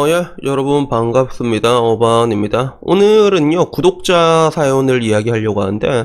예, 여러분 반갑습니다. 어반입니다. 오늘은요, 구독자 사연을 이야기하려고 하는데,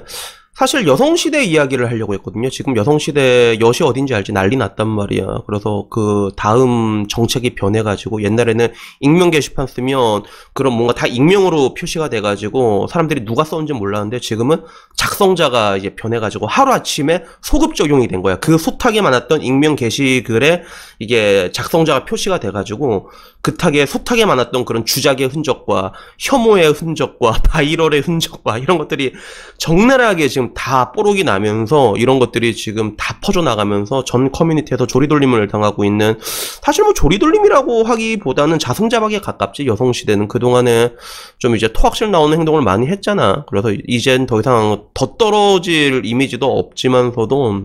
사실 여성시대 이야기를 하려고 했거든요. 지금 여성시대 엿이 어딘지 알지 난리 났단 말이야. 그래서 그 다음 정책이 변해가지고, 옛날에는 익명 게시판 쓰면 그런 뭔가 다 익명으로 표시가 돼가지고 사람들이 누가 썼는지 몰랐는데, 지금은 작성자가 이제 변해가지고 하루아침에 소급 적용이 된 거야. 그 숱하게 많았던 익명 게시글에 이게 작성자가 표시가 돼가지고 그 탓에 숱하게 많았던 그런 주작의 흔적과 혐오의 흔적과 바이럴의 흔적과 이런 것들이 적나라하게 지금 다 뽀록이 나면서, 이런 것들이 지금 다 퍼져나가면서 전 커뮤니티에서 조리돌림을 당하고 있는, 사실 뭐 조리돌림이라고 하기보다는 자승자박에 가깝지. 여성시대는 그동안에 좀 이제 토악질 나오는 행동을 많이 했잖아. 그래서 이젠 더 이상 더 떨어질 이미지도 없지만서도,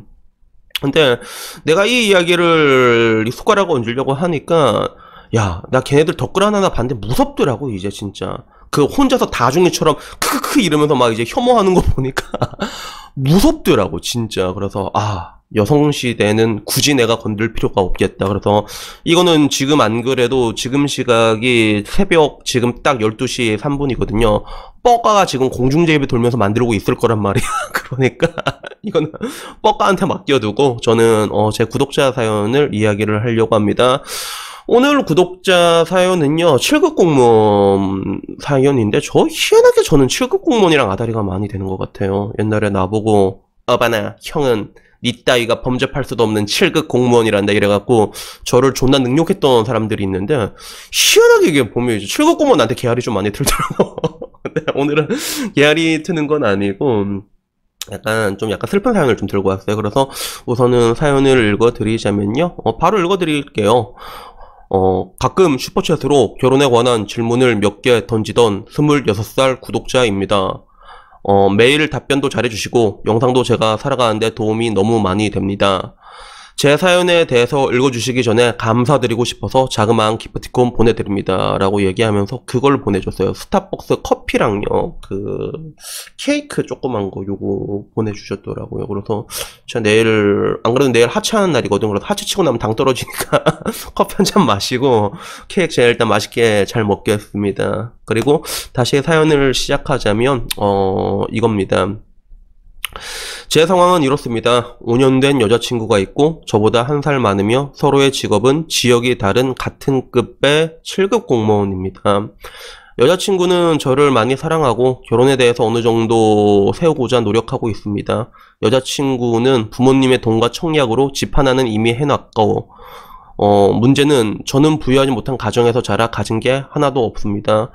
근데 내가 이 이야기를 숟가락을 얹으려고 하니까, 야, 나 걔네들 댓글 하나 봤는데 무섭더라고. 이제 진짜 그 혼자서 다중이처럼 크크크 이러면서 막 이제 혐오하는 거 보니까 무섭더라고 진짜. 그래서 여성시대는 굳이 내가 건들 필요가 없겠다. 그래서 이거는 지금 안 그래도 지금 시각이 새벽 지금 딱 12시 3분이거든요 뻐까가 지금 공중제입에 돌면서 만들고 있을 거란 말이야. 그러니까 이거는 뻐까한테 맡겨두고 저는 제 구독자 사연을 이야기를 하려고 합니다. 오늘 구독자 사연은요, 7급 공무원 사연인데, 희한하게 저는 7급 공무원이랑 아다리가 많이 되는 것 같아요. 옛날에 나보고, 어바나, 형은 니 따위가 범접할 수도 없는 7급 공무원이란다 이래갖고, 저를 존나 능욕했던 사람들이 있는데, 희한하게 이게 보면 이제 7급 공무원 나한테 개알이 좀 많이 들더라고. 근데 오늘은 개알이 트는 건 아니고, 약간 슬픈 사연을 좀 들고 왔어요. 그래서 우선은 사연을 읽어드리자면요. 바로 읽어드릴게요. 가끔 슈퍼챗으로 결혼에 관한 질문을 몇 개 던지던 26살 구독자입니다. 매일 답변도 잘해주시고 영상도 제가 살아가는데 도움이 너무 많이 됩니다. 제 사연에 대해서 읽어주시기 전에 감사드리고 싶어서 자그마한 기프티콘 보내드립니다 라고 얘기하면서 그걸 보내줬어요. 스타벅스 커피랑요, 그 케이크 조그만 거 요거 보내주셨더라고요. 그래서 제가 안 그래도 내일 하체하는 날이거든. 그래서 하체 치고 나면 당 떨어지니까 커피 한 잔 마시고 케이크 제가 일단 맛있게 잘 먹겠습니다. 그리고 다시 사연을 시작하자면 이겁니다. 제 상황은 이렇습니다. 5년 된 여자친구가 있고 저보다 1살 많으며 서로의 직업은 지역이 다른 같은 급의 7급 공무원입니다. 여자친구는 저를 많이 사랑하고 결혼에 대해서 어느 정도 세우고자 노력하고 있습니다. 여자친구는 부모님의 돈과 청약으로 집 하나는 이미 해놨고, 문제는 저는 부유하지 못한 가정에서 자라 가진 게 하나도 없습니다.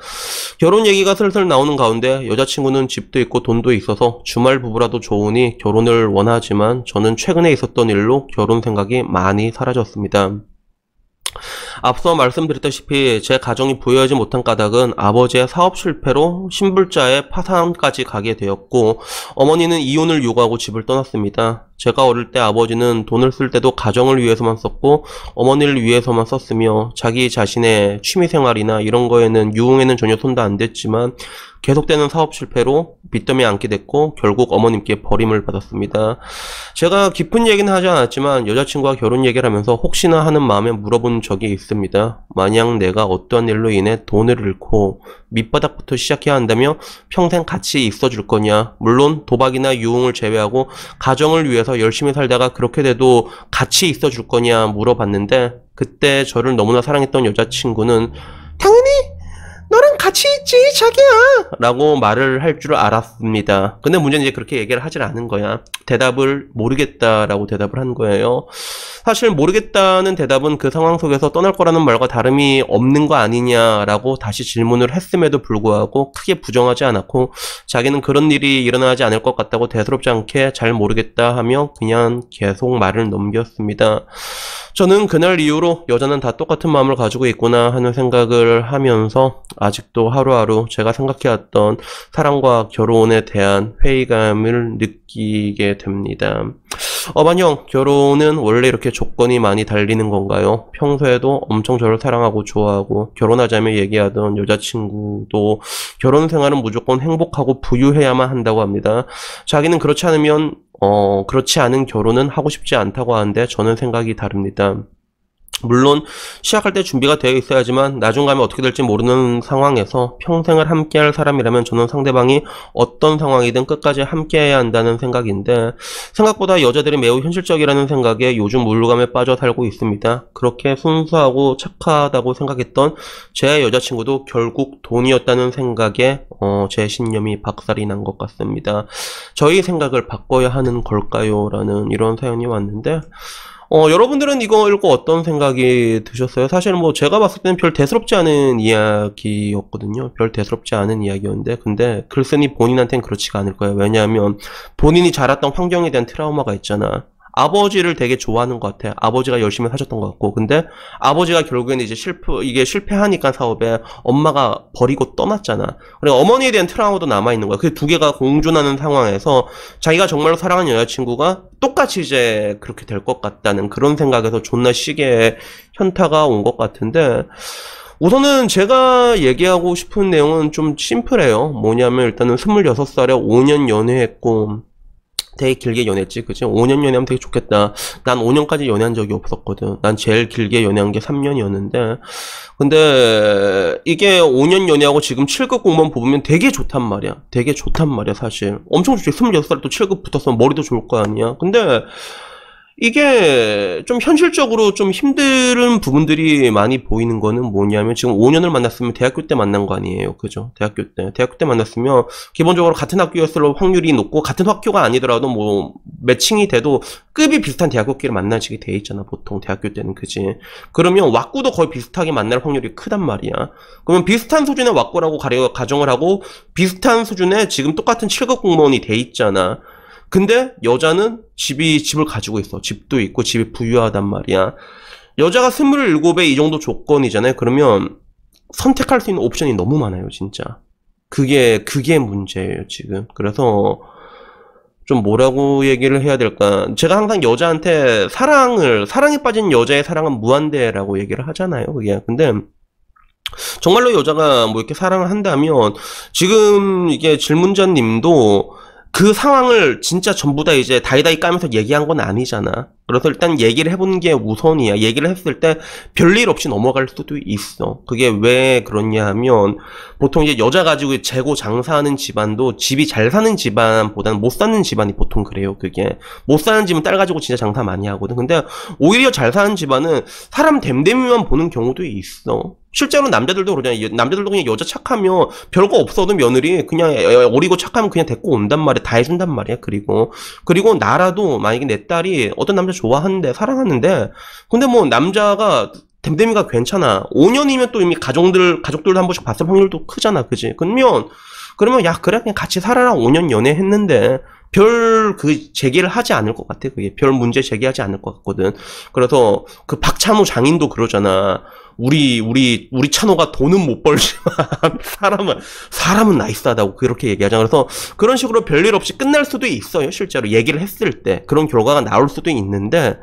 결혼 얘기가 슬슬 나오는 가운데 여자친구는 집도 있고 돈도 있어서 주말 부부라도 좋으니 결혼을 원하지만 저는 최근에 있었던 일로 결혼 생각이 많이 사라졌습니다. 앞서 말씀드렸다시피 제 가정이 부유하지 못한 까닭은 아버지의 사업 실패로 신불자의 파산까지 가게 되었고, 어머니는 이혼을 요구하고 집을 떠났습니다. 제가 어릴 때 아버지는 돈을 쓸 때도 가정을 위해서만 썼고 어머니를 위해서만 썼으며 자기 자신의 취미생활이나 이런 거에는 유흥에는 전혀 손도 안 댔지만 계속되는 사업 실패로 빚더미에 앉게 됐고 결국 어머님께 버림을 받았습니다. 제가 깊은 얘기는 하지 않았지만 여자친구와 결혼 얘기를 하면서 혹시나 하는 마음에 물어본 적이 있습니다. 만약 내가 어떠한 일로 인해 돈을 잃고 밑바닥부터 시작해야 한다며 평생 같이 있어줄 거냐. 물론 도박이나 유흥을 제외하고 가정을 위해서 열심히 살다가 그렇게 돼도 같이 있어줄 거냐 물어봤는데, 그때 저를 너무나 사랑했던 여자친구는 당연히 너랑 같이 있지 자기야 라고 말을 할 줄 알았습니다. 근데 문제는 이제 그렇게 얘기를 하질 않은 거야. 대답을 모르겠다라고 대답을 한 거예요. 사실 모르겠다는 대답은 그 상황 속에서 떠날 거라는 말과 다름이 없는 거 아니냐라고 다시 질문을 했음에도 불구하고 크게 부정하지 않았고, 자기는 그런 일이 일어나지 않을 것 같다고 대수롭지 않게 잘 모르겠다 하며 그냥 계속 말을 넘겼습니다. 저는 그날 이후로 여자는 다 똑같은 마음을 가지고 있구나 하는 생각을 하면서 아직도 하루하루 제가 생각해왔던 사랑과 결혼에 대한 회의감을 느끼게 됩니다. 어반형, 결혼은 원래 이렇게 조건이 많이 달리는 건가요? 평소에도 엄청 저를 사랑하고 좋아하고 결혼하자며 얘기하던 여자친구도 결혼 생활은 무조건 행복하고 부유해야만 한다고 합니다. 자기는 그렇지 않은 결혼은 하고 싶지 않다고 하는데 저는 생각이 다릅니다. 물론 시작할 때 준비가 되어 있어야지만 나중 가면 어떻게 될지 모르는 상황에서 평생을 함께할 사람이라면 저는 상대방이 어떤 상황이든 끝까지 함께해야 한다는 생각인데, 생각보다 여자들이 매우 현실적이라는 생각에 요즘 우울감에 빠져 살고 있습니다. 그렇게 순수하고 착하다고 생각했던 제 여자친구도 결국 돈이었다는 생각에 제 신념이 박살이 난 것 같습니다. 저희 생각을 바꿔야 하는 걸까요? 라는 이런 사연이 왔는데, 여러분들은 이거 읽고 어떤 생각이 드셨어요? 사실 뭐 제가 봤을 때는 별 대수롭지 않은 이야기였거든요. 별 대수롭지 않은 이야기였는데, 근데 글쓴이 본인한테는 그렇지가 않을 거예요. 왜냐하면 본인이 자랐던 환경에 대한 트라우마가 있잖아. 아버지를 되게 좋아하는 것 같아. 아버지가 열심히 하셨던 것 같고. 근데 아버지가 결국에는 이제 이게 실패하니까 사업에 엄마가 버리고 떠났잖아. 그러니까 어머니에 대한 트라우마도 남아있는 거야. 그 두 개가 공존하는 상황에서 자기가 정말로 사랑하는 여자친구가 똑같이 이제 그렇게 될 것 같다는 그런 생각에서 존나 시기에 현타가 온 것 같은데, 우선은 제가 얘기하고 싶은 내용은 좀 심플해요. 뭐냐면 일단은 26살에 5년 연애했고, 되게 길게 연애했지, 그치? 5년 연애하면 되게 좋겠다. 난 5년까지 연애한 적이 없었거든. 난 제일 길게 연애한 게 3년이었는데, 근데 이게 5년 연애하고 지금 7급 공무원 뽑으면 되게 좋단 말이야. 되게 좋단 말이야, 사실. 엄청 좋지. 26살 또 7급 붙었으면 머리도 좋을 거 아니야. 근데 이게 좀 현실적으로 좀 힘든 부분들이 많이 보이는 거는 뭐냐면, 지금 5년을 만났으면 대학교 때 만난 거 아니에요. 그죠? 대학교 때 만났으면 기본적으로 같은 학교였을 확률이 높고, 같은 학교가 아니더라도 뭐 매칭이 돼도 급이 비슷한 대학교끼리 만나지게 돼 있잖아, 보통 대학교 때는. 그지? 그러면 왁구도 거의 비슷하게 만날 확률이 크단 말이야. 그러면 비슷한 수준의 왁구라고 가정을 하고, 비슷한 수준의 지금 똑같은 7급 공무원이 돼 있잖아. 근데 여자는 집을 가지고 있어. 집도 있고 집이 부유하단 말이야. 여자가 27에 이 정도 조건이잖아요. 그러면 선택할 수 있는 옵션이 너무 많아요, 진짜. 그게 문제예요, 지금. 그래서 좀 뭐라고 얘기를 해야 될까? 제가 항상 여자한테 사랑에 빠진 여자의 사랑은 무한대라고 얘기를 하잖아요, 그게. 근데 정말로 여자가 뭐 이렇게 사랑을 한다면, 지금 이게 질문자님도 그 상황을 진짜 전부 다 이제 다이다이 까면서 얘기한 건 아니잖아. 그래서 일단 얘기를 해보는 게 우선이야. 얘기를 했을 때 별일 없이 넘어갈 수도 있어. 그게 왜 그렇냐 하면, 보통 이제 여자 가지고 재고 장사하는 집안도 집이 잘 사는 집안보다는 못 사는 집안이 보통 그래요. 그게 못 사는 집은 딸 가지고 진짜 장사 많이 하거든. 근데 오히려 잘 사는 집안은 사람 됨됨이만 보는 경우도 있어. 실제로 남자들도 그러잖아요. 남자들도 그냥 여자 착하면 별거 없어도 며느리 그냥 어리고 착하면 그냥 데리고 온단 말이야. 다 해준단 말이야. 그리고 나라도 만약에 내 딸이 어떤 남자 좋아하는데 사랑하는데, 근데 뭐 남자가 댐댐이가 괜찮아. 5년이면 또 이미 가족들도 한 번씩 봤을 확률도 크잖아. 그지? 그러면 야, 그래, 그냥 같이 살아라. 5년 연애했는데 별 제기를 하지 않을 것 같아. 그게 별 문제 제기하지 않을 것 같거든. 그래서 그 박찬호 장인도 그러잖아. 우리 찬호가 돈은 못 벌지만 사람은 나이스하다고 그렇게 얘기하잖아. 그래서 그런 식으로 별일 없이 끝날 수도 있어요. 실제로 얘기를 했을 때 그런 결과가 나올 수도 있는데,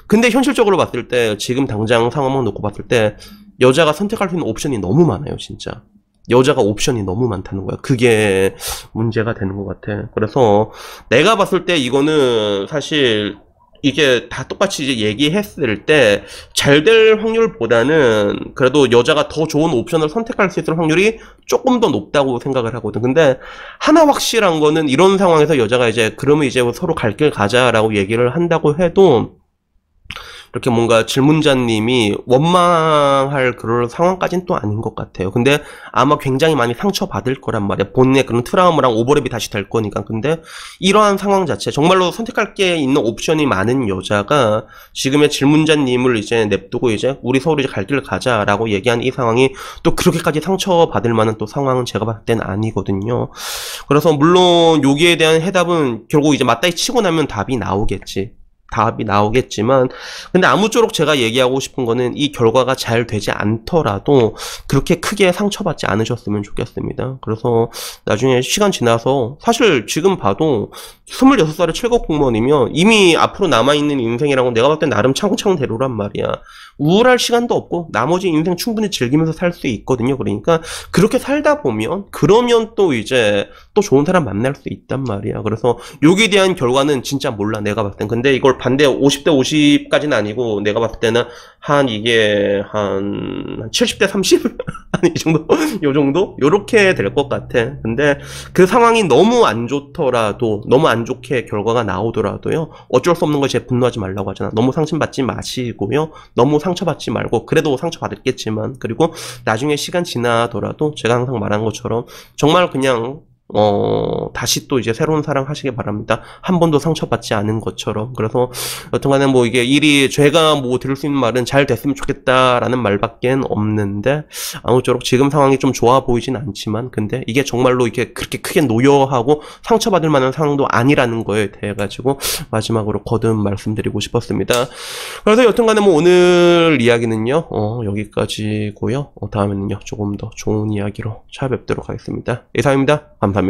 근데 현실적으로 봤을 때, 지금 당장 상황만 놓고 봤을 때 여자가 선택할 수 있는 옵션이 너무 많아요, 진짜. 여자가 옵션이 너무 많다는 거야. 그게 문제가 되는 것 같아. 그래서 내가 봤을 때 이거는 사실 이게 다 똑같이 이제 얘기했을 때 잘 될 확률보다는 그래도 여자가 더 좋은 옵션을 선택할 수 있을 확률이 조금 더 높다고 생각을 하거든. 근데 하나 확실한 거는, 이런 상황에서 여자가 이제 그러면 이제 서로 갈 길 가자라고 얘기를 한다고 해도 이렇게 뭔가 질문자님이 원망할 그런 상황까지는 또 아닌 것 같아요. 근데 아마 굉장히 많이 상처받을 거란 말이야. 본인의 그런 트라우마랑 오버랩이 다시 될 거니까. 근데 이러한 상황 자체, 정말로 선택할 게 있는 옵션이 많은 여자가 지금의 질문자님을 이제 냅두고 이제 우리 서로 이제 갈 길을 가자라고 얘기한 이 상황이 또 그렇게까지 상처받을 만한 또 상황은 제가 봤을 때는 아니거든요. 그래서 물론 여기에 대한 해답은 결국 이제 맞다이 치고 나면 답이 나오겠지만, 근데 아무쪼록 제가 얘기하고 싶은 거는 이 결과가 잘 되지 않더라도 그렇게 크게 상처받지 않으셨으면 좋겠습니다. 그래서 나중에 시간 지나서, 사실 지금 봐도 26살에 7급 공무원이면 이미 앞으로 남아있는 인생이라고 내가 봤을 때 나름 차근차근 대로란 말이야. 우울할 시간도 없고 나머지 인생 충분히 즐기면서 살 수 있거든요. 그러니까 그렇게 살다 보면 그러면 또 이제 또 좋은 사람 만날 수 있단 말이야. 그래서 여기에 대한 결과는 진짜 몰라, 내가 봤을 땐. 근데 이걸 반대 50대 50까지는 아니고 내가 봤을 때는 한 이게 한 70대 30? 한 이 정도? 요 정도? 요렇게 될 것 같아. 근데 그 상황이 너무 안 좋더라도, 너무 안 좋게 결과가 나오더라도요, 어쩔 수 없는 것이 분노하지 말라고 하잖아. 너무 상심받지 마시고요, 너무 상처받지 말고, 그래도 상처받았겠지만, 그리고 나중에 시간 지나더라도 제가 항상 말한 것처럼 정말 그냥 다시 또 이제 새로운 사랑 하시길 바랍니다. 한 번도 상처받지 않은 것처럼. 그래서 여튼간에 뭐 이게 일이, 제가 뭐 드릴 수 있는 말은 잘 됐으면 좋겠다라는 말밖에 없는데, 아무쪼록 지금 상황이 좀 좋아 보이진 않지만, 근데 이게 정말로 이게 그렇게 크게 노여하고 상처받을 만한 상황도 아니라는 거에 대해 가지고 마지막으로 거듭 말씀드리고 싶었습니다. 그래서 여튼간에 뭐 오늘 이야기는요, 여기까지고요. 다음에는요, 조금 더 좋은 이야기로 찾아뵙도록 하겠습니다. 이상입니다. 감사합니다.